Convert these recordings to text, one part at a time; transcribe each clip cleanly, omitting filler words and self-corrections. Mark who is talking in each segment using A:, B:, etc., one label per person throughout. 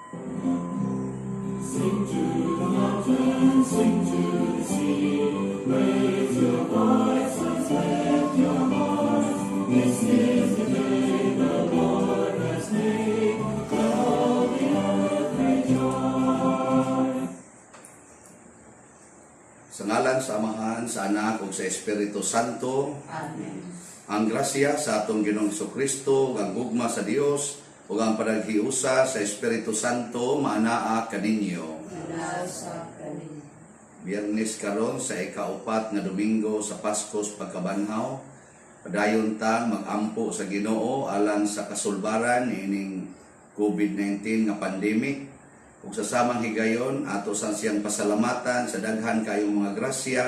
A: Sing to the mountains, sing to the sea. Raise your voices, lift your hearts. This is the day the Lord has made. Let all the earth rejoice.
B: Sa ngalan sa Amahan, sa Anak, ug sa Espiritu Santo.
C: Amen.
B: Ang grasya sa atong Ginoong Jesucristo, ang gugma sa Dios, ug ang panaghiusa sa Espiritu Santo maanaa kaninyo.
C: Mula sa kanin.
B: Biyernes karon sa ikaupat nga Domingo sa Paskos pagkabanhaw, padayon ta mag-ampo sa Ginoo alang sa kasulbaran niining COVID-19 nga pandemic. Ug sa samang higayon ato sang siyang pasalamatan sa daghan kayong mga grasya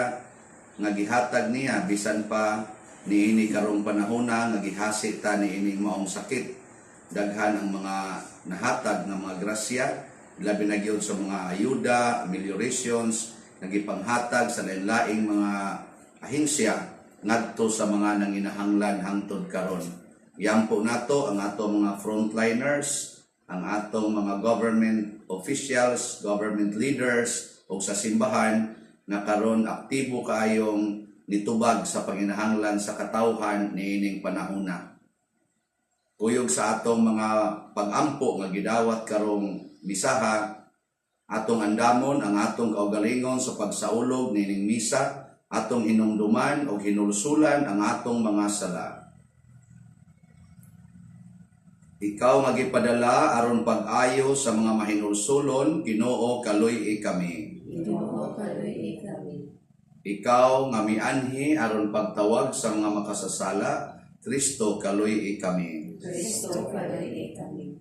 B: nga gihatag niya bisan pa niini karong panahona nga gihasi ta niining maong sakit. Daghan ang mga nahatag nga mga grasya, labi na gyud sa mga ayuda, ameliorations nagipanghatag sa lain-laing mga ahinsya ngadto sa mga nanginahanglan hangtod karon. Yampo nato ang atong mga frontliners, ang atong mga government officials, government leaders o sa simbahan na karon aktibo kaayong nitubag sa panginahanglan sa katawhan niining panahona. Kuyog sa atong mga pag-ampo nga gidawat karong misaha, atong andamon ang atong kaugalingon sa pagsaulog niining misa, atong hinumduman o hinulsulan ang atong mga sala. Ikaw nga gipadala aron pag-ayo sa mga mahinulsulon, Ginoo kaluy kami.
C: Ginoo kaluy kami.
B: Ikaw nga mianhi aron pagtawag sa mga makasasala, Kristo kaluy kami.
C: Kristo kaluy kami.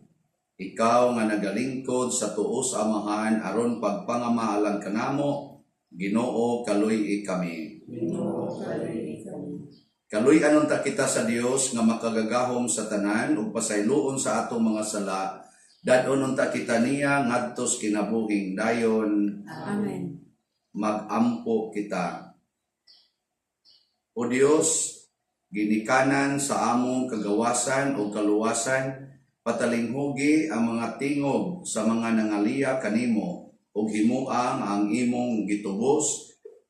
B: Ikaw nga nagalingkod sa tuos Amahan aron pagpangamaalan kanamo, Ginoo kaluy kami.
C: Ginoo kaluy kami.
B: Kaluy anon ta kita sa Dios nga makagagahom sa tanan ug pasayloon sa atong mga sala. Dadon ta kita niya ngadtos kinabuhing dayon.
C: Amen.
B: Mag-ampo kita. O Dios, ginikanan sa among kagawasan o kaluwasan, patalinghugi ang mga tingog sa mga nangaliya kanimo ug himuang ang imong gitubos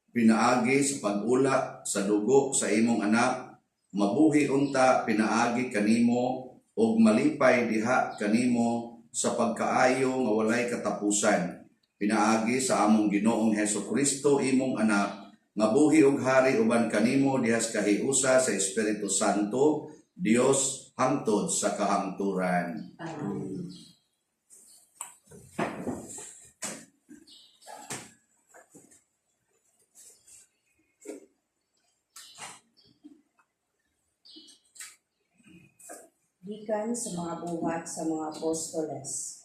B: pinaagi sa pag-ula sa dugo sa imong anak, mabuhi unta pinaagi kanimo ug malipay diha kanimo sa pagkaayo nga walay katapusan. Pinaagi sa among Ginoong Hesukristo imong anak, nga buhi ug hari uban kanimo dihas kahiusa sa Espiritu Santo, Dios hangtod sa kahangturan.
C: Amen. Gikan sa mga buhat sa mga apostoles.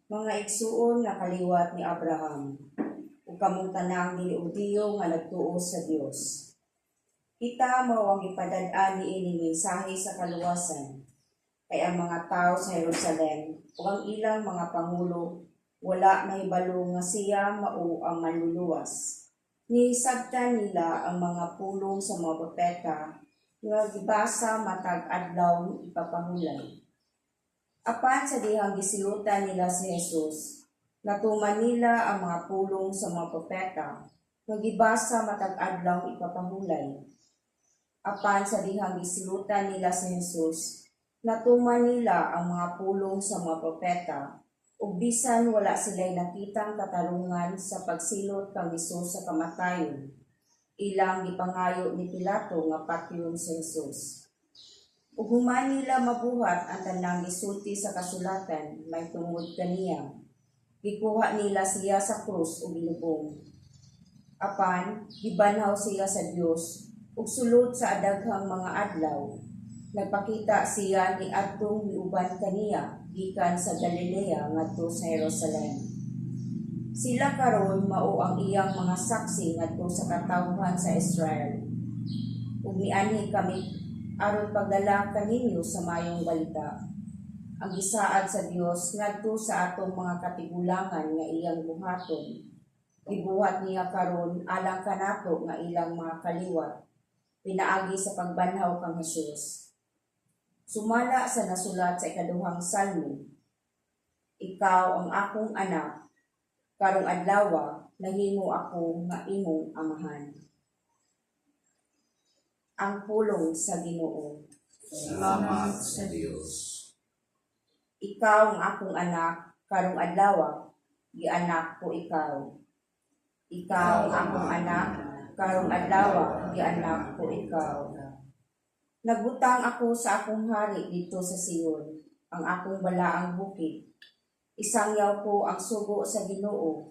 C: Mga igsuon nga kaliwat ni Abraham, ug kamong tanang dili Judio nga nagtuo sa Dios. Kita mao ang ipadad-an niining mensahe sa kaluwasan, kay ang mga tao sa Jerusalem ug ang ilang mga pangulo wala mahibalo nga siya mao ang manluluwas. Nisabtan nila ang mga pulong sa mga propeta nga gibasa matag adlaw ipapahulay. Apan sa dihang gisilutan nila si Jesus, natuman nila ang mga pulong sa mga propeta nga gibasa matag adlaw ipapahulay. Apan sa dihang gisilutan nila si Jesus, natuman nila ang mga pulong sa mga propeta ug bisan wala sila'y nakitang katarungan sa pagsilot kang Jesus sa kamatayon. Ilang gipangayo ni Pilato nga patyon si Jesus. Ug human nila mabuhat ang tanang gisulti sa kasulatan may tungod kaniya. Gikuha nila siya sa krus ug ilubong. Apan gibanhaw siya sa Dios ug sulod sa daghang mga adlaw. Nagpakita siya ni adtong miuban kaniya gikan sa Galilea ngadto sa Jerusalem. Sila karon mao ang iyang mga saksi ngadto sa katawhan sa Israel. Ug mianhi kami aron pagdala kaninyo sa mayong balita. Ang gisaad sa Dios ngadto sa atong mga katigulangan nga iyang buhaton. Gibuhat niya karon alang kanato nga ilang mga kaliwat. Pinaagi sa pagbanhaw kang Jesus. Sumala sa nasulat sa ikaduhang salmo. Ikaw ang akong anak, karong adlaw nahimo ako nga imong amahan. Ang pulong sa Ginoo.
B: Salamat sa Dios.
C: Ikaw ang akong anak, karong adlaw gianak ko ikaw. Ikaw ang akong anak, karong adlaw gianak ko ikaw. Nagbutang ako sa akong hari dito sa Sion, ang akong balaang bukid. Isangyaw ko ang sugo sa Ginoo,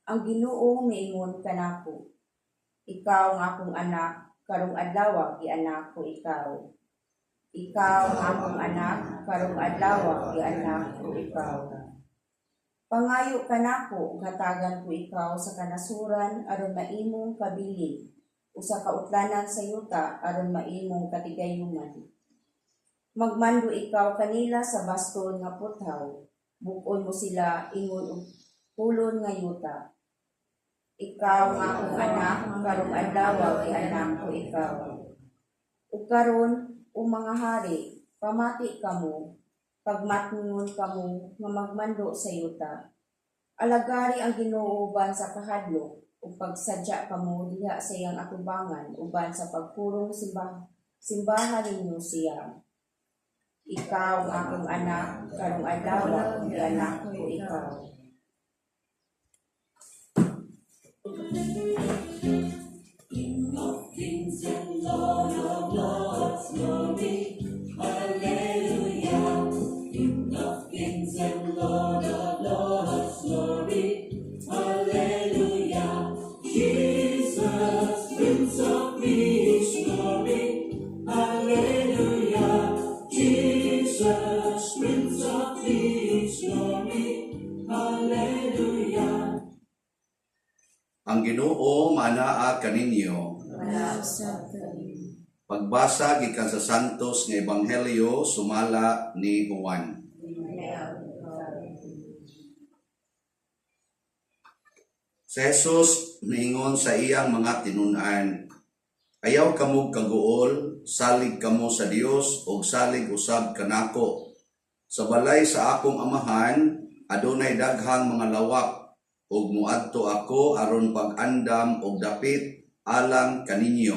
C: ang Ginoo miingon kanako. Ikaw ang akong anak, karong adlaw gianak ko ikaw. Ikaw ang akong anak, karong adlaw gianak ko ikaw. Pangayo kanako, hatagan ko ikaw sa kanasuran aron maimong kabilin, o sa kautlanan sa yuta aron maimong katigayuman. Magmando ikaw kanila sa baston nga puthaw, bukon mo sila ingon og pulon nga yuta. Ikaw ang akong anak, karong adlaw gianak ko ikaw. Ug karon, o mga hari, pamati kamo, pagmatngon kamo nga magmando sa yuta. Alagari ang Ginoo uban sa kahadlok, ug pagsadya kamo diha sa iyang atubangan uban sa pagpurong simbahan ninyo siya. Ikaw ang akong anak, karong adlaw gianak ko ikaw.
A: King of kings and Lord of lords, glory, hallelujah. King of kings and Lord of lords, glory, hallelujah. Jesus, Prince of Peace, glory, hallelujah. Jesus, Prince of Peace, glory, hallelujah.
B: Ang Ginoo manaa kaninyo. Pagbasa gikan sa Santos nga Ebanghelyo sumala ni Juan. Si Jesus niingon sa iyang mga tinun-an, ayaw kamo kaguol, salig kamo sa Dios ug salig usab kanako. Sa balay sa akong amahan adunay daghang mga lawak, ug muadto ako aron pag-andam og dapit alang kaninyo.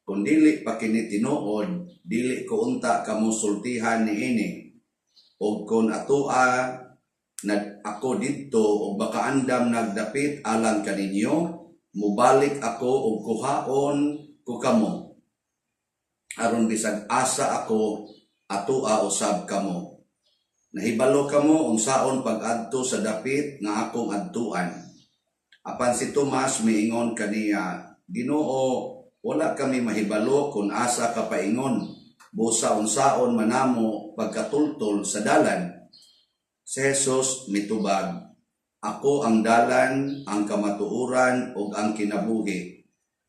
B: Kung dili pa kini tinuod, dili ko unta kamo sultihan niini. Ug kun atoa na ako didto ug baka andam nagdapit alang kaninyo, mubalik ako ug kuhaon ko kamo. Aron bisag asa ako atoa usab kamo. Nahibalo kamo unsaon pag-adto sa dapit nga akong adtuan. Apan si Tomas miingon kaniya, Ginoo, wala kami mahibalo kung asa ka paingon, busa unsaon manamo pagkatultol sa dalan. Si Jesus mitubag, ako ang dalan, ang kamatuoran ug ang kinabuhi.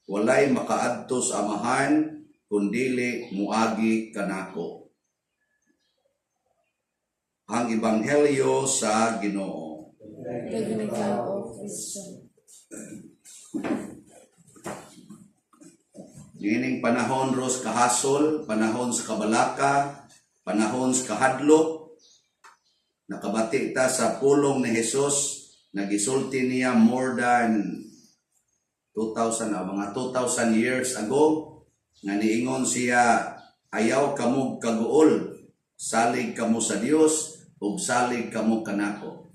B: Walay makaadto sa amahan kundili muagi kanako. Ang Ebanghelyo sa Ginoo. Nining panahon ros kahasol, panahon sa kabalaka, panahon sa kahadlok, nakabati ta sa pulong ni Jesus, nagisulti niya more than 2,000 years ago, nga niingon siya, ayaw kamo kaguol, salig kamo sa Dios, ug salig kamo kanako.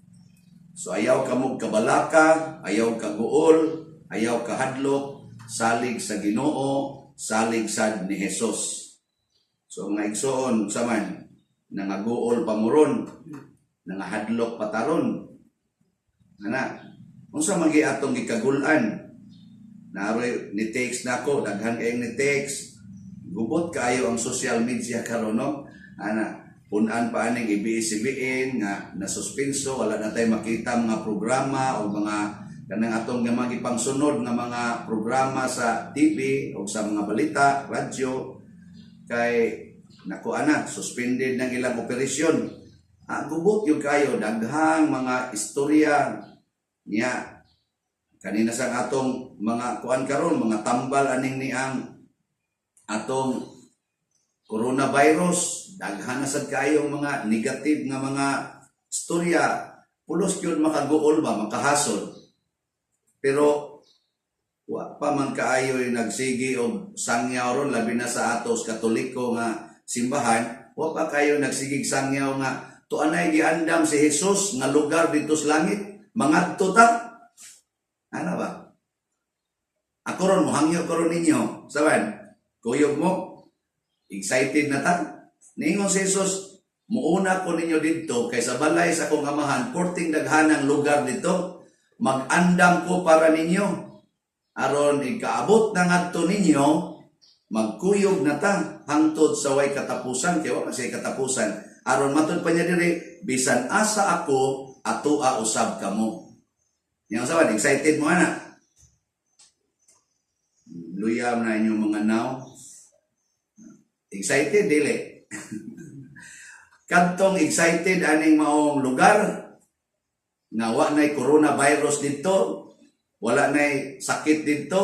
B: So ayaw kamo kabalaka, ayaw kaguol, ayaw kahadlok, salig sa Ginoo, salig sad ni Jesus. So mga igsoon saman nangaguol pamuron, nangahadlok pataron. Ana, unsa man gi atong gikagulan? Naroy ni text nako, daghan kay ni text. Gubot kaayo ang social media karon no. Ana, punan pa aning ibiisibiin nga nasuspenso, wala na tayo makita mga programa o mga kanang atong nga mga ipangsunod nga mga programa sa TV o sa mga balita, radyo, kay naku ana, suspended ng ilang operasyon. Gubot yung kayo, daghang mga istorya niya. Kanina sa atong mga kuan karon, mga tambal aning ni ang atong coronavirus, daghan na sad kayo mga negative nga mga istorya, pulos yun makaguol ba, makahasol. Pero, wa pa man kaayo'y nagsigi o sangyaw ron, labi na sa atos katoliko nga simbahan, wa pa kayo nagsigig sangyaw nga, tuanay giandam si Jesus nga lugar dito sa langit, mangadto ta. Ano ba? Ako ron, muhangyo ko ron ninyo. Saban, kuyog mo, excited na ta. Ningon si Jesus, muuna ko ninyo dito, kaysa balay sa akong amahan, porting daghanang lugar dito, mag-andam ko para ninyo. Aron, ikaabot na ngadto ninyo, magkuyog na ta, hangtod sa way katapusan, kaya wala siya katapusan. Aron, matod pa niya diri, bisan asa ako, atua usab kamo. Yang saban, excited mo anak. Luyam na inyong mga now. Excited, dili. Kadtong excited aning maong lugar, nga wa na'y coronavirus dito, wala na'y sakit dito,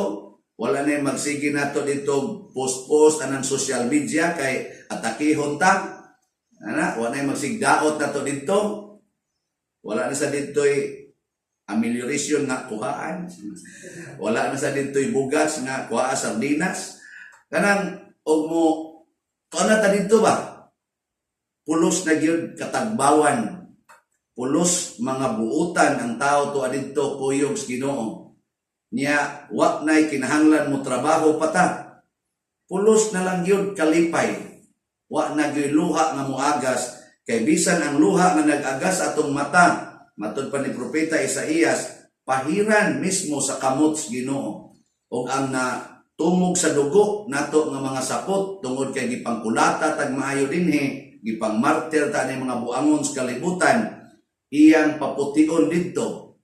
B: wala na'y magsige nato dito post-post anang social media kay atakihon ta. Wala na'y magsigdaot nato dito. Wala na sa dito'y amelioration nga kuhaan. Wala na sa dito'y bugas nga kuha sardinas. Kanang og mo kauna ta dito ba? Pulos na gyud katagbawan. Pulos mga buutan ang tao to adito kuyog sa Ginoo. Niya wa nay kinahanglan mo trabaho pata. Pulos na lang gyud kalipay. Wa na gyud luha nga moagas kay bisan ang luha nga nag-agas atong mata. Matod pa ni Propeta Isaías, pahiran mismo sa kamot sa Ginoo. O ang tumog sa dugo nato nga mga sapot tungod kay gipangkulata tag maayo dinhi, gipangmartir ta ni mga buangon sa kalibutan, iyang papution didto.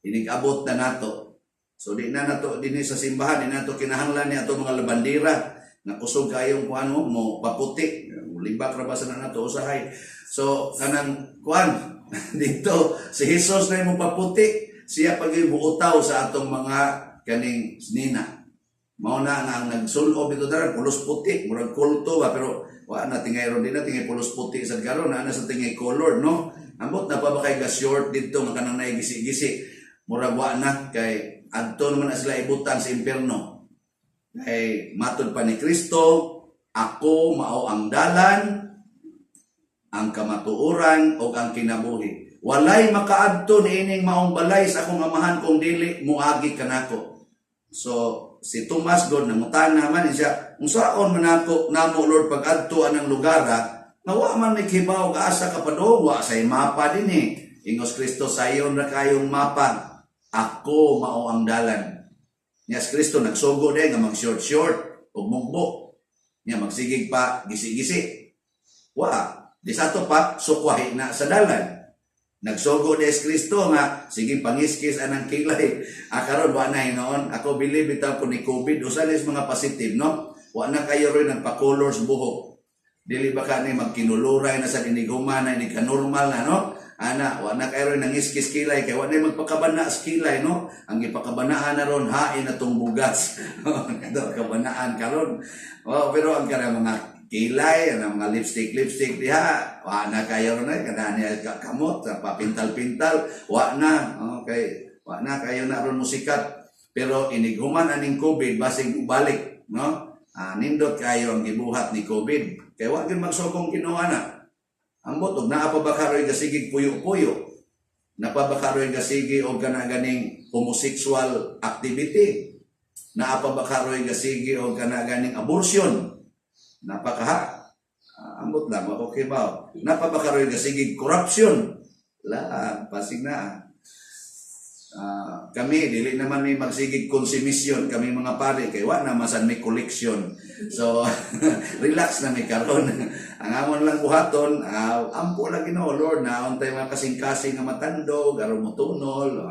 B: Inig-abot na nato. So di na nato dinhi sa simbahan, di nato kinahanglan ni ato mga labandira na kusog kayong kuan mo paputi. Libak ra ba sa nato usahay. So kanang kuan dito, si Jesus na yung paputi, siya pag-ibuutaw sa atong mga kaning nina. Mauna nga ang nagsulob ito daran, pulos puti, murag kulto ba, pero wala na tingay ron din na, tingay pulos puti sa garo, na sa tingay color, no? Ambot na pa ba kay ga-short dito, nga kanang naigisi-gisi, murag wala na, kay adto naman na sila ibutan sa impyerno. Kay matod pa ni Kristo, ako mao ang dalan, ang kamatuoran o ang kinabuhi. Walay makaadto niining maong balay sa akong amahan kung dili muagi kanako. So si Tomas God nangutan naman siya, kung saon man ako namo Lord pag-adto anang lugar nga wa man naghibaw asa ka padong sa mapa dinhi. Ingos Kristo sayon ra kayong mapa. Ako mao ang dalan. Yes Kristo nagsugo din nga mag-short ug mugbo. Nya magsigig pa gisi-gisi. Wa di sa to pa, sukwahi na sa dalan. Nagsugo des Kristo nga, sige pangiskis anang kilay. Karon wa na hinoon. Ako believe bitaw po ni COVID, usalis mga positive, no? Wa na kayo rin nagpa-colors buhok. Dili ba ka ni magkinuluray na sa diniguman na hindi ka normal na, no? Ana, wa na kayo rin nangiskis kilay, kaya wa na magpakabana sa kilay, no? Ang ipakabanaan na ron, hain na tong bugas. Ito, kabanaan karon. Pero ang karang mga kilay, ang mga lipstick diha, wa na kayo na, kada niya kamot, papintal-pintal, wa na, okay, wa na kayo na ron musikat. Pero iniguman aning COVID, basig balik, no? Nindot kayo ang gibuhat ni COVID. Kaya wa gyud magsugong kinuha na. Ambot, og naa pa ba karoy gasigig puyo-puyo? Napa ba karoy gasigi og ganing homosexual activity? Naa pa ba karoy gasigi og ganing abortion? Napakaha. Ambot lang, okay ba? Napabakaroy ka sige, corruption. La, pasig na. Kami, dili naman may magsigig konsumisyon. Kami mga pare, kaya wa naman saan may collection. So, relax na may karon. Ang amon lang buhaton, ampo lang Ginoo Lord, na untay mga kasing-kasing nga matandog, aron mo tunol.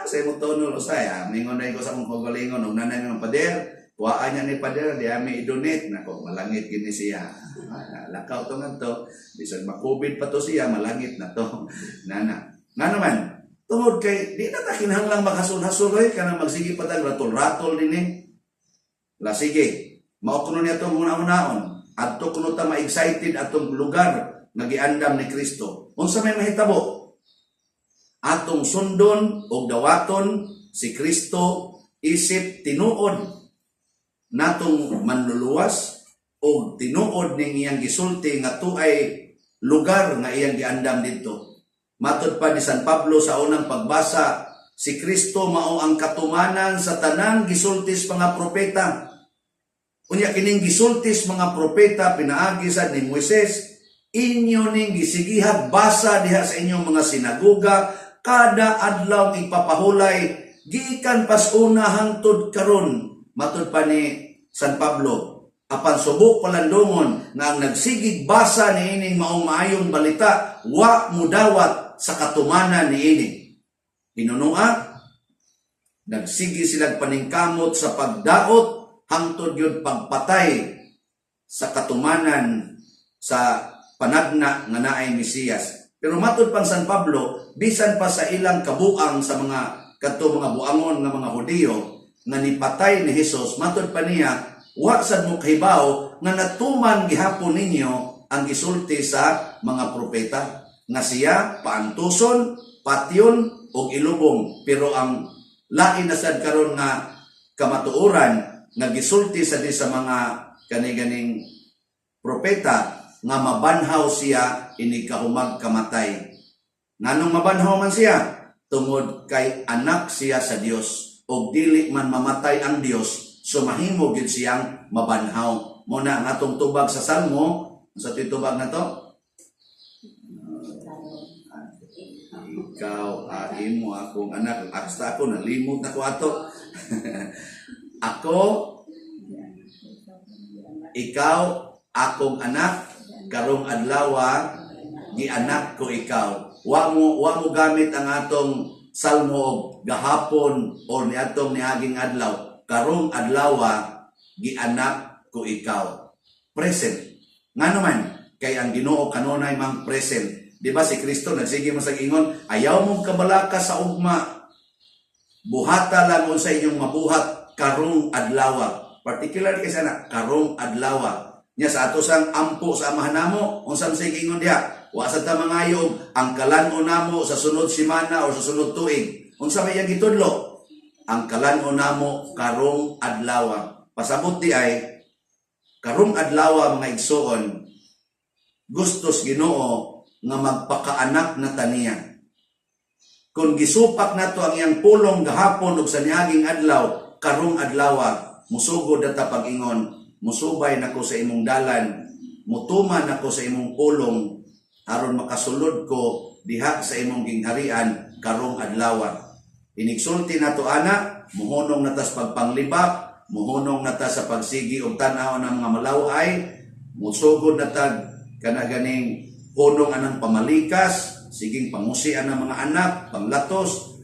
B: Say mo tunol, usay. Mingon na ko sa akong kagalingon, og nanay ng pader. Tuwaan niya ni Pader, di ami i-donate. Nako, malangit gini siya. Lakaw to nga to. Bisag ma-COVID pa to siya, malangit na to. Nga naman, tungod kay, di na takinhang lang makasul-hasuloy, ka na magsige pa tayo, ratol-ratol din eh. La, sige, maukuno niya itong una-unaon. Adto kuno ta ma-excited atong lugar, nga giandam ni Kristo. Unsa may mahitabo? Atong sundon o dawaton si Kristo isip tinuod natong manluluwas o tinuod ning iyang gisulti nga tuay lugar nga iyang giandam didto. Matud pa ni San Pablo sa unang pagbasa, si Kristo mao ang katumanan sa tanang gisultis mga propeta. Unya kining gisultis mga propeta pinaagi sad ni Moises, inyo ning gisigihag basa diha sa inyong mga sinagoga kada adlaw ipapahulay gikan pas una hangtod karon. Matud pa ni San Pablo, apan subok palandungon nga ang nagsigig basa ni ining maong maayong balita wa mudawat sa katumanan ni ini. Hinunua, nagsigi silang paningkamot sa pagdaot hangtod yun pagpatay sa katumanan sa panagna nga naay Mesiyas. Pero matud pang San Pablo, bisan pa sa ilang kabuang sa mga mga buangon nga mga Hudiyo nga nipatay ni Hesus, matud pa niya, wa sad mo kahibaw nga natuman gihapon ninyo ang gisulti sa mga propeta nga siya paantuson, patyon o ilubong. Pero ang lain na sad karon nga kamatuoran nga gisulti sa di sa mga kaniganing propeta nga mabanhaw siya ini kahumag kamatay. Nganong mabanhaw man siya? Tungod kay anak siya sa Dios og dili man mamatay ang Dios, so mahimo gid siyang mabanhaw. Muna ang atong tubag sa Salmo, sa tubag na to, ikaw imo akong anak, hasta ako nalimot na ko ato. Ako, ikaw akong anak, karong adlawa gianak ko ikaw. Wa mo gamit ang atong salmo gahapon o niadtong niaging adlaw. Karong adlawa gianak ko ikaw. Present. Ngano man kay ang Ginoo kanunay mang present. Di ba si Kristo nagsige mo sa ingon, ayaw mong kabalaka sa ugma. Buhata lang sa inyong mabuhat karong adlawa. Particular kay sana karong adlawa. Nya sa ato sang ampo sa amahan namo, unsang sige ingon diha? Wa sa ta mangayog ang kalan-o namo sa sunod semana o sa sunod tuig. Unsa may gitudlo? Ang kalan-o namo karong adlaw. Pasabot di ay karong adlaw mga igsoon, gustos Ginoo nga magpakaanak na taniya. Kung gisupak nato ang iyang pulong gahapon ug sa niaging adlaw, karong adlaw musugod ta pag-ingon, musubay nako sa imong dalan, mutuman nako sa imong pulong aron makasulod ko diha sa imong gingharian karong adlaw. Inigsulti nato ana, muhunong natas pagpanglibak, muhunong nata sa pagsigi og tan-aw ng mga malaway, musugod natag kana ganing hunong anang pamalikas, siging pangusian ng mga anak, panglatos,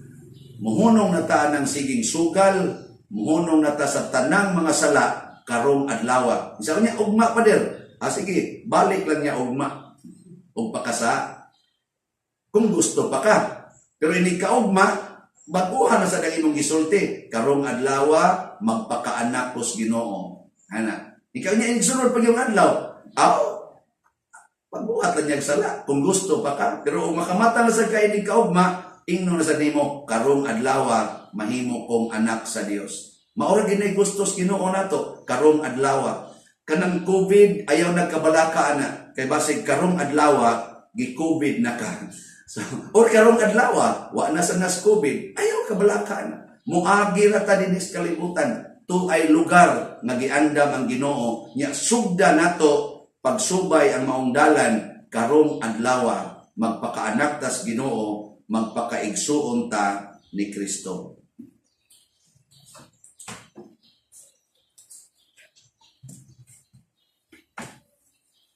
B: muhunong nata anang siging sugal, muhunong nata sa tanang mga sala karong adlaw. Isa niya ugma pa der. Sige, balik lang niya ugma. O pakasa, kung gusto pa ka. Pero ini kaugma, baguhan na sa imong gisulti. Karong adlaw, magpakaanak kos Ginoo. Ana, ikaw niya igsunod pag yung adlaw. Pagbuhat lang niya sala. Kung gusto pa ka. Pero kung makamata na sa ini kaugma, ingno na sa nimo, karong adlaw, mahimo kong anak sa Dios. Maura ginay gustos Ginoo nato, karong adlaw. Kanang COVID, ayaw nagkabalaka na. Kay basig karong adlaw, gi-COVID na ka. So, or karong adlaw, wa na sa nas COVID, ayaw kabalaka na. Muagi ra ta dinis kalibutan. Tu ay lugar nga giandam ang Ginoo. Nya sugda nato pagsubay ang maong dalan karong adlaw, magpakaanak tas Ginoo, magpakaigsuon ta ni Kristo.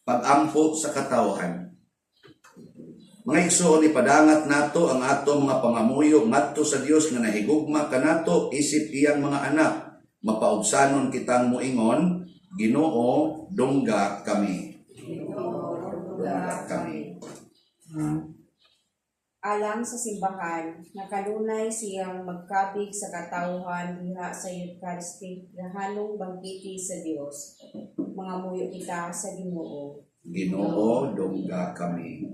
B: Pag-ampo sa katawhan. Mga igsoon, ipadangat nato ang ato mga pangamuyo ngadto sa Dios nga nahigugma kanato isip iyang mga anak. Mapaubsanon kitang muingon, Ginoo, dungga kami. Dungga kami.
C: Alang sa simbahan, nakalunay siyang magkabig sa katawhan diha sa Eucharistic na halong bangkiti sa Dios. Mga muyo kita sa Ginoo.
B: Ginoo, dungga kami.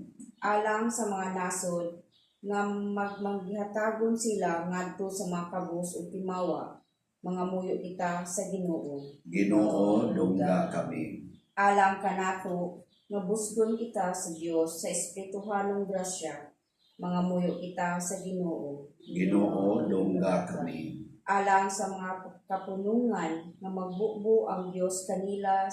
C: Alang sa mga nasod nga magmanggihatagon sila ngadto sa mga kabus ug timawa, mga muyo kita sa Ginoo.
B: Ginoo, dungga kami.
C: Alang kanato nga busgon kita sa Dios sa espirituhanong grasya, mga muyo kita sa Ginoo.
B: Ginoo, dungga kami.
C: Alang sa mga kapunungan nga magbubo ang Dios kanila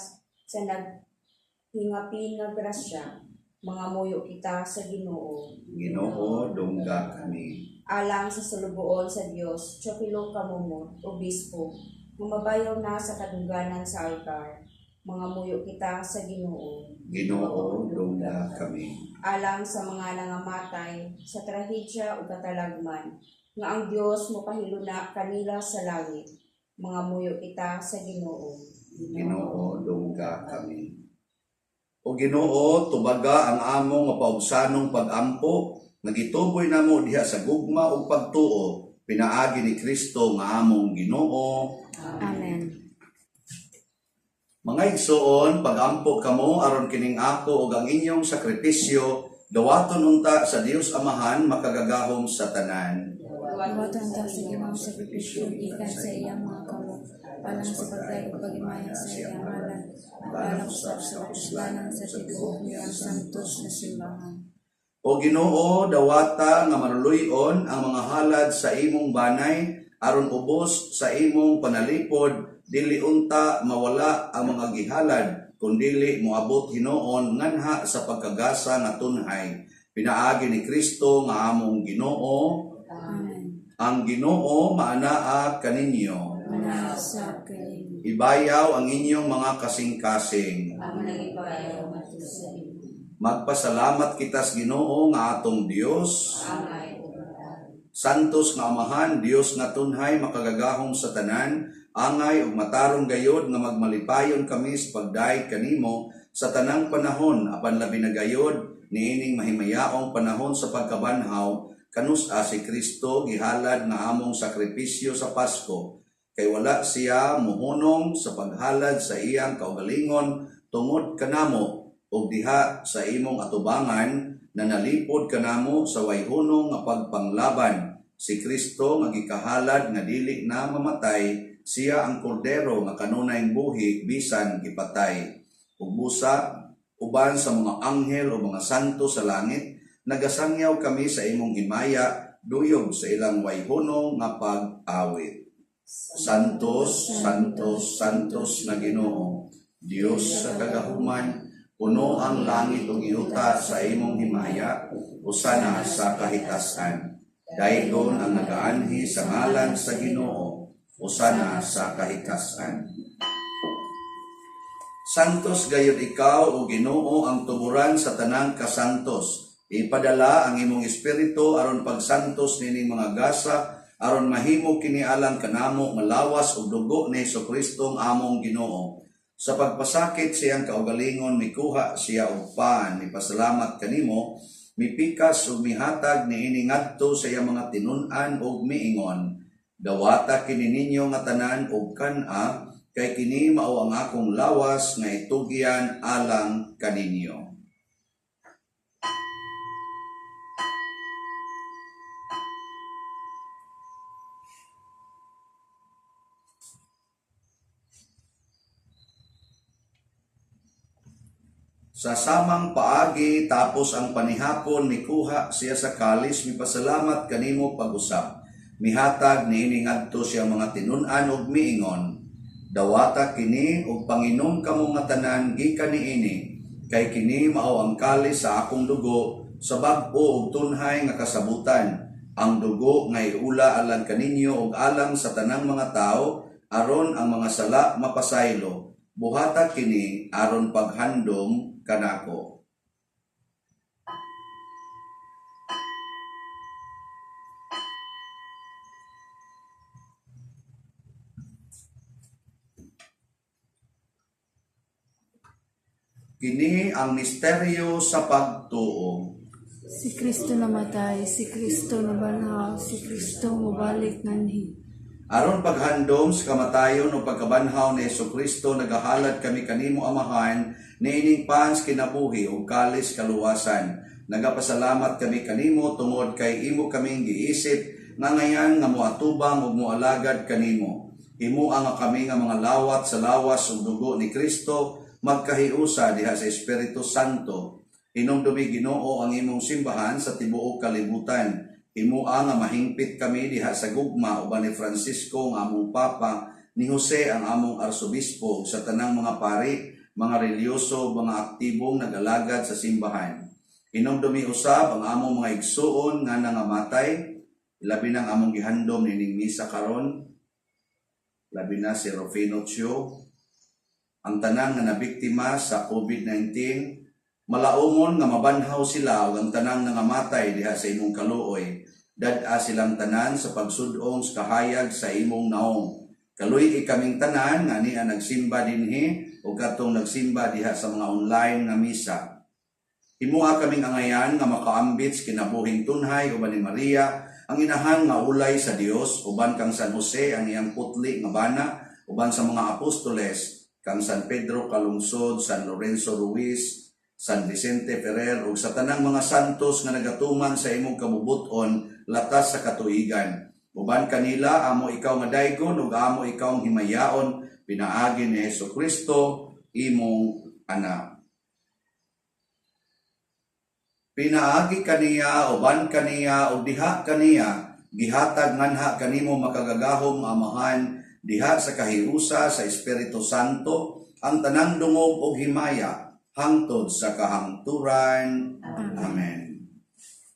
C: sa naghingapin nga grasya, mga muyo kita sa Ginoo.
B: Ginoo, dungga kami.
C: Alang sa sulubuon sa Dios, Teopilo Kamumot, Obispo, mabayaw na sa kadungganan sa altar, mga muyo kita sa Ginoo.
B: Ginoo, dungga kami.
C: Alang sa mga nangamatay sa trahedya o katalagman, nga ang Dios mopahiluna kanila sa langit, mga muyo kita sa Ginoo.
B: Ginoo, dungga kami. O Ginoo, tubaga ang among nga paubsanong pag-ampo, nagituboy namo diha sa gugma ug pagtuo, pinaagi ni Kristo nga among Ginoo.
C: Amen.
B: Mga igsoon, pag-ampo kamo aron kining ako ug ang inyong sakripisyo, dawaton unta sa Dios Amahan makagagahom sa tanan.
D: Buwatan ta sa iyang sakripisyo, ikan sa iyang mga kamot, alang sa pagdaig pagimaya sa iyang ngalan, alang sa kasalanan sa tituog niyang santos na simbahan.
B: O Ginoo, dawata nga manuluyon ang mga halad sa imong banay, aron ubos sa imong panalipod, dili unta mawala ang mga gihalad, kundili moabot hinoon nganha sa pagkagasa nga tunhay. Pinaagi ni Kristo nga among Ginoo.
D: Amen.
B: Ang Ginoo maanaa kaninyo.
D: Manaw sa kanin.
B: Ibayaw ang inyong mga kasing-kasing.
C: Ang nagibayaw ato sa Ginoo.
B: Magpasalamat kita sa Ginoo nga atong Dios.
C: Amay.
B: Santos nga Amahan, Dios nga tunhay makagagahom sa tanan, angay ug matarong gayod nga magmalipayon kami sa pagdaig kanimo sa tanang panahon, apan labi na gayod niining mahimayaong panahon sa pagkabanhaw, kanus-a si Kristo gihalad nga among sakripisyo sa Pasko, kay wala siya muhunong sa paghalad sa iyang kaugalingon tungod kanamo, ug diha sa imong atubangan na nalipod kanamo sa wayhunong nga pagpanglaban. Si Kristo nga gikahalad nga dili na mamatay, siya ang kordero nga kanunayng buhi bisan gipatay. Ug busa uban sa mga anghel o mga santo sa langit, nagasangyaw kami sa imong himaya duyog sa ilang wayhunong nga pag-awit. Santos, Santos, Santos na Ginoo, Dios sa kagahuman, puno ang langit ug yuta sa imong himaya, usana sa kahitasan. Daygon ang nagaanhi sa ngalan sa Ginoo, usana sa kahitasan. Santos gayud ikaw o Ginoo ang tuburan sa tanang kasantos. Ipadala ang imong espiritu aron pagsantos nining mga gasa, aron mahimo kini alang kanamo nga lawas ug dugo ni Jesucristo ang among Ginoo. Sa pagpasakit siyang kaugalingon mikuha siya og paan, mipasalamat kanimo, mipikas ug mihatag niini ngadto sa iyang mga tinun-an ug miingon. Dawata kini ninyo nga tanan ug kan-a, kay kini mao ang akong lawas nga itugyan alang kaninyo. Sa samang paagi tapos ang panihapon mikuha siya sa kalis, mipasalamat kanimo pag-usap. Mihatag niini ngadto siya mga tinun-an ug miingon. Dawata kini ug panginom kamo nga tanan gikan niini, kay kini mao ang kalis sa akong dugo sa bag-o ug tunhay nga kasabutan. Ang dugo nga iula alang kaninyo ug alang sa tanang mga tao, aron ang mga sala mapasaylo. Buhata kini aron paghandom kanako. Kini ang misteryo sa pagtuo.
D: Si Kristo namatay, si Kristo nabanhaw, si Kristo mubalik nanhi.
B: Aron paghandom sa kamatayon o pagkabanhaw ni Jesucristo, nagahalad kami kanimo amahan, niining pans kinabuhi o kalis kaluwasan. Nagapasalamat kami kanimo tungod kay imo kaming giisip nga ngayan nga moatubang ug moalagad kanimo. Himuha nga kami nga mga lawat sa lawas ug dugo ni Kristo magkahiusa diha sa Espiritu Santo. Hinumdumi Ginoo ang imong simbahan sa tibuok kalibutan. Himuha nga mahingpit kami diha sa gugma uban ni Francisco nga among papa, ni Jose ang among arsobispo, sa tanang mga pari, mga relyoso, mga aktibong nag-alagad sa simbahan. Hinumdumi usab ang among mga igsuon nga nangamatay, labi nang among gihandom nining misa karon, labi na si Rufino Chio, ang tanang nga nabiktima sa COVID-19, malaumon nga mabanhaw sila ug ang tanang nangamatay diha sa imong kaluoy. Dad-a silang tanan sa pagsudong sa kahayag sa imong naong. Kaluy kaming tanan nga niya nagsimba dinhi ug katong nagsimba diha sa mga online nga misa. Himuha kaming angayan nga makaambit kinabuhing tunhay uban ni Maria, ang inahan nga ulay sa Dios, uban kang San Jose ang iyang putli nga bana, uban sa mga apostoles, kang San Pedro Calungsod, San Lorenzo Ruiz, San Vicente Ferrer, ug sa tanang mga santos nga nagatuman sa imong kabubuton latas sa katuigan. Uban kanila, amo ikaw nga daygon, ug amo ikaw ang himayaon, pinaagi ni Jesucristo, imong anak. Pinaagi kaniya, uban kaniya, ug diha kaniya, gihatag nganha kanimo makagagahom amahan, diha sa kahiusa sa Espiritu Santo, ang tanang dungog ug himaya, hangtod sa kahangturan. Amen.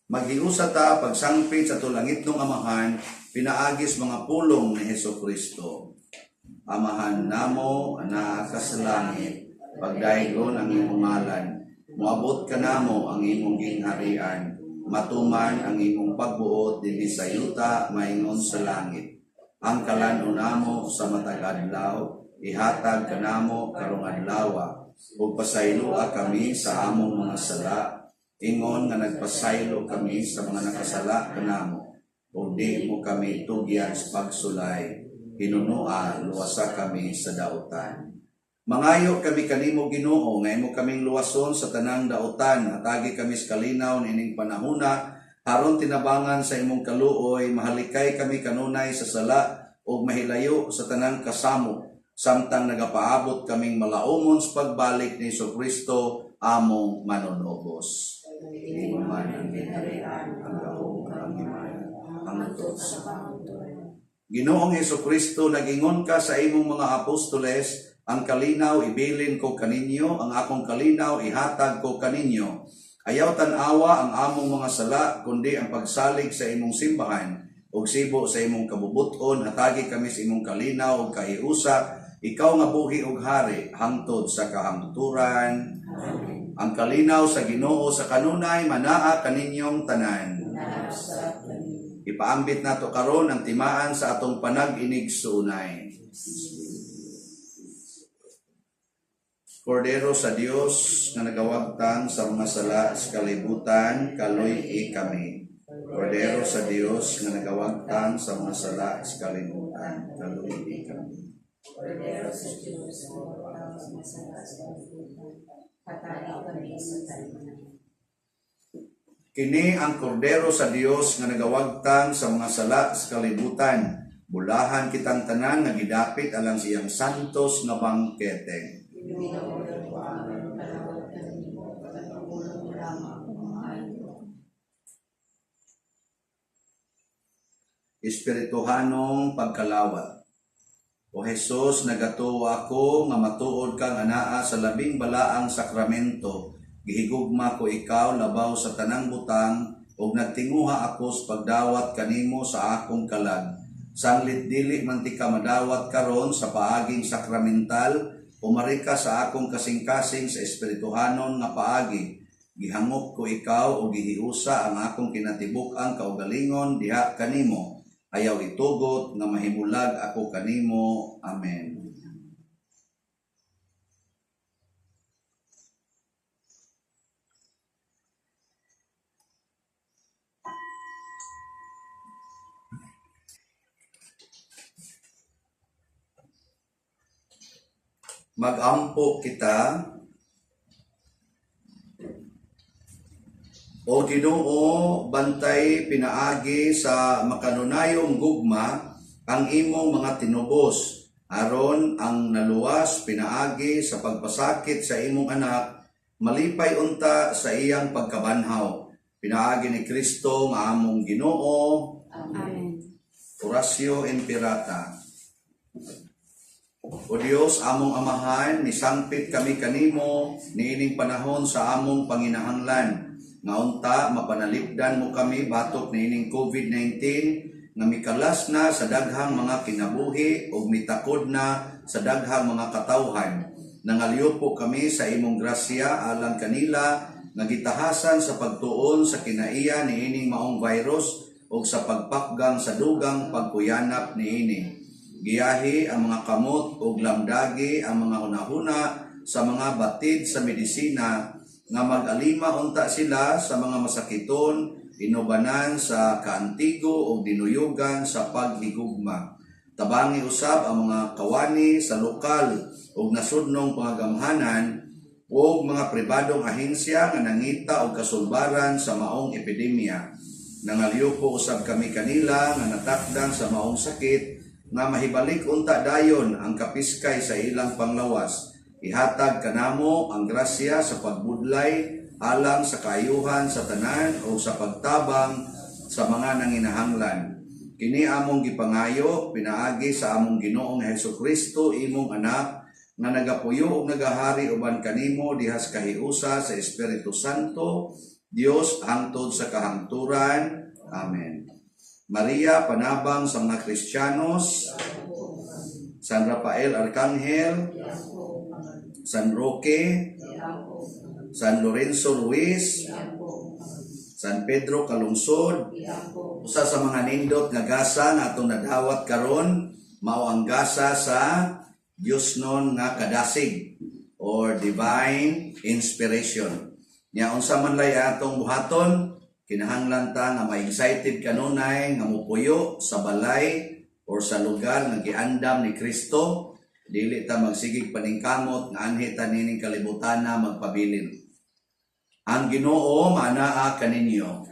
B: Maghiusa ta pagsangpit sa tulangitnong amahan, pinaagis mga pulong ni Jesucristo. Amahan namo ana ka sa langit, pagdaygon ang imong ngalan, moabot ka namo ang imong gingharian, matuman ang imong pagbuot dinhi sa yuta maingon sa langit. Ang kalan-on namo sa matag adlaw, ihatag kanamo karong adlaw, ug pasayloa kami sa among mga sala, ingon nga nagpasaylo kami sa mga nakasala kanamo, ug di mo kami tugyan sa pagsulay, hinunua luwasa kami sa dautan. Mangayo kami kanimo Ginoo nga imo kaming luwason sa tanang dautan, hatagi kami sa kalinaw nining panahona, haron tinabangan sa imong kaluoy, mahalikay kami kanunay sa sala ug mahilayo sa tanang kasamo, samtang nagapaabot kaming malaumon sa pagbalik ni Jesucristo among manunubos. Imo man ang ginharian, ang gahom ang himaya, hangtod sa kahangturan. Ginoong Jesucristo, nagingon ka sa imong mga apostoles, ang kalinaw ibilin ko kaninyo, ang akong kalinaw ihatag ko kaninyo. Ayaw tan-awa ang among mga sala, kundi ang pagsalig sa imong simbahan, ug sibo sa imong kabubuton, hatagi kami sa imong kalinaw ug kahiusa, ikaw nga buhi ug hari, hangtod sa kahangturan. Amen. Ang kalinaw sa Ginoo sa kanunay manaa kaninyong tanan. Ipaambit nato karon ang timaan sa atong panag-inig suunay. Kordero sa Dios nga nagawagtang sa mga sala sa kalibutan, kaluy kami. Kordero sa Dios nga nagawagtang sa mga sala sa kalibutan, kaluy kami.
C: Kordero sa Diyos nga nagawagtang sa mga sala sa kalibutan, patay kami sa talunan.
B: Kini ang kordero sa Dios nga nagawagtang sa mga sala sa kalibutan. Bulahan kitang tanan nga gidapit alang siyang santos nga bangkete. Espirituhanong pagkalawat. O Jesus, nagatuwa ako nga matuod kang anaa sa labing balaang sakramento. Gihigugma ko ikaw labaw sa tanang butang, ug nagtinguha ako sa pagdawat kanimo sa akong kalag. Sanglit dili man ti ka madawat karon sa paaging sakramental, umari ka sa akong kasing-kasing sa espirituhanon nga paagi. Gihangop ko ikaw ug gihiusa ang akong kinatibuk-ang kaugalingon diha kanimo. Ayaw itugot nga mahimulag ako kanimo. Amen. magampo kita. O Ginoo, bantay pinaagi sa makanunayong gugma ang imong mga tinubos, aron ang naluwas pinaagi sa pagpasakit sa imong anak, malipay unta sa iyang pagkabanhaw. Pinaagi ni Kristo nga among Ginoo.
D: Amen.
B: Oratio Imperata. O Dios, among amahan, nisangpit kami kanimo niining panahon sa among panginahanglan. Nga unta, mapanalipdan mo kami batok niining COVID-19 nga mikalas na sa daghang mga kinabuhi o mitakod na sa daghang mga katawhan. Nangaliyo po kami sa imong grasya alang kanila nga gitahasan sa pagtuon sa kinaiya niining maong virus o sa pagpakgang sa dugang pagkuyanap niini. Giyahi ang mga kamot o lamdagi ang mga hunahuna sa mga batid sa medisina nga mag-alima unta sila sa mga masakiton, inubanan sa kaantigo o dinuyugan sa paghigugma. Tabangi usab ang mga kawani sa lokal o nasudnong pangagamhanan o mga pribadong ahensya nga nangita o kasulbaran sa maong epidemya. Nangaliyo po usab kami kanila nga natakdan sa maong sakit nga mahibalik unta dayon ang kapiskay sa ilang panglawas. Ihatag kanamo ang grasya sa pagbudlay alang sa kaayuhan sa tanan o sa pagtabang sa mga nanginahanglan. Kini among gipangayo pinaagi sa among Ginoong Hesukristo imong anak nga nagapuyo ug nagahari uban kanimo dihas kahiusa sa Espiritu Santo, Dios hangtod sa kahangturan. Amen. Maria, panabang sa mga Kristiyanos, San Rafael Arcangel, San Roque, San Lorenzo Ruiz, San Pedro Kalungsod, usa sa mga nindot nga gasa nga atong nadawat karon mao ang gasa sa Dios non nga kadasig or divine inspiration. Nya unsa man lay atong buhaton, kinahanglan ta nga ma-excited kanunay nga mupuyo sa balay or sa lugar nga giandam ni Kristo. Dili ta magsigig paningkamot nga anhi ta nining kalibutan na magpabilin. Ang Ginoo manaa kaninyo.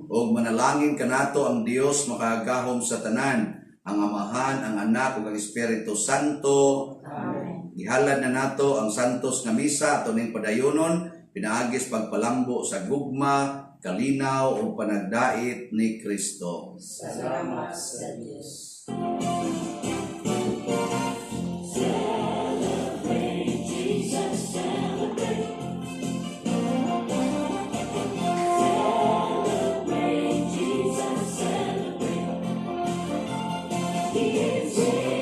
B: Og manalangin kanato ang Dios makagahom sa tanan, ang Amahan, ang Anak ug ang Espiritu Santo. Amen. Ihalad na nato ang santos nga misa ato ning padayonon pinaagis pagpalambo sa gugma, kalinaw ug panagdait ni Kristo.
C: Salamat sa Diyos.
A: Celebrate Jesus, celebrate. Celebrate Jesus, celebrate. He is here.